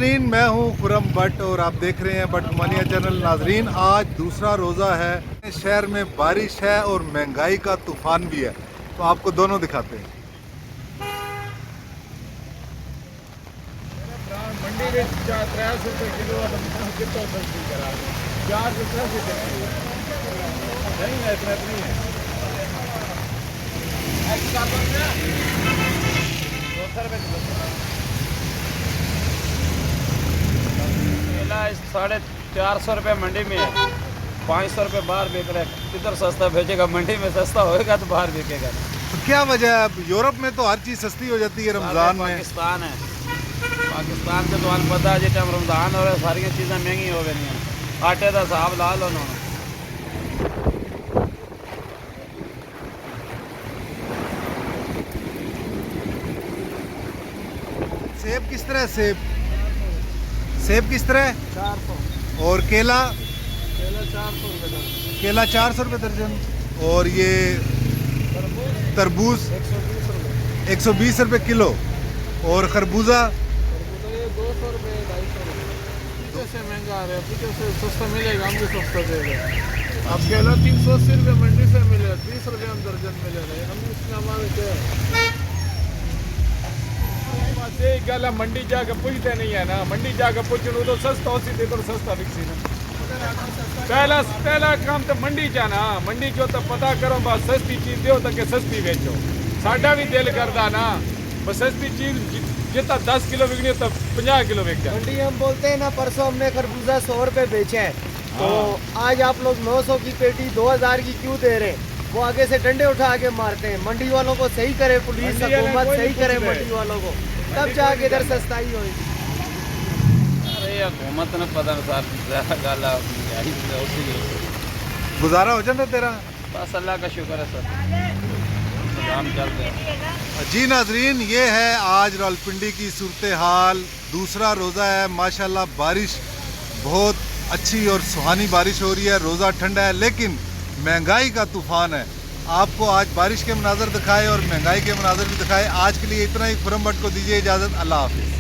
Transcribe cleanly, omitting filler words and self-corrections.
नाजरीन, मैं हूं खुरम भट्ट और आप देख रहे हैं भट्ट मनिया चैनल। नाजरीन, आज दूसरा रोज़ा है। शहर में बारिश है और महंगाई का तूफान भी है, तो आपको दोनों दिखाते हैं। मंडी में 300 रुपये किलो कितना सब्जी करा 400 रुपये नहीं है, इतना नहीं है। केला 450 रुपये मंडी में है, 500 रुपये बाहर बेच रहे हैं। किधर सस्ता बेचेगा? मंडी में सस्ता होएगा तो बाहर बिकेगा। तो क्या वजह है? अब यूरोप में तो हर चीज़ सस्ती हो जाती है रमज़ान में। पाकिस्तान है, पाकिस्तान से तो पता है जिस टाइम रमज़ान हो रहा है सारी चीज़ें महंगी हो गई हैं। आटे का हिसाब ला लो ना। सेब किस तरह है? सेब किस तरह है? 400। और केला? केला 400 रुपये दर्जन। केला 400 रुपये दर्जन। और ये तरबूज 120 रुपये। 120 रुपये किलो। और खरबूजा 200 रुपये 250 रुपये। पीछे से महंगा आ रहा है, पीछे से सस्ता मिलेगा, हम भी सस्ता देगा। अब केला 380 रुपये मंडी से मिलेगा, 30 रुपये हम दर्जन मिलेगा। हम इसमें हमारे क्या गल मंडी जाकर पूछते नहीं है ना। मंडी जाकर पूछो तो सस्ता होती दे तो सस्ता बिकसी ना। पहला काम तो मंडी जाना। मंडी जो तो पता करो बस सस्ती चीज दो तो सस्ती बेचो। साडा भी दिल करता ना बस सस्ती चीज जितना 10 किलो बिकनी तो 50 किलो बिक जाए। मंडी हम बोलते हैं ना, परसों हमने खरबूजा 100 रुपये बेचे हैं, तो आज आप लोग 900 की पेटी 2000 की क्यों दे रहे हैं? वो आगे से डंडे उठा के मारते हैं। मंडी वालों को सही करे पुलिस, हुकूमत सही करे मंडी वालों को, तब जाके इधर सस्ताई होगी। अरे हुकूमत ने पता गल गुजारा हो जाता तेरा? बस अल्लाह का शुक्र है सर, काम चल रहा है। जी नाजरीन, ये है आज रावलपिंडी की सूरत हाल। दूसरा रोज़ा है, माशाल्लाह बारिश बहुत अच्छी और सुहानी बारिश हो रही है। रोज़ा ठंडा है लेकिन महंगाई का तूफान है। आपको आज बारिश के मनाज़र दिखाए और महंगाई के मनाज़र भी दिखाए। आज के लिए इतना ही। खुरम भट्ट को दीजिए इजाज़त। अल्लाह हाफिज़।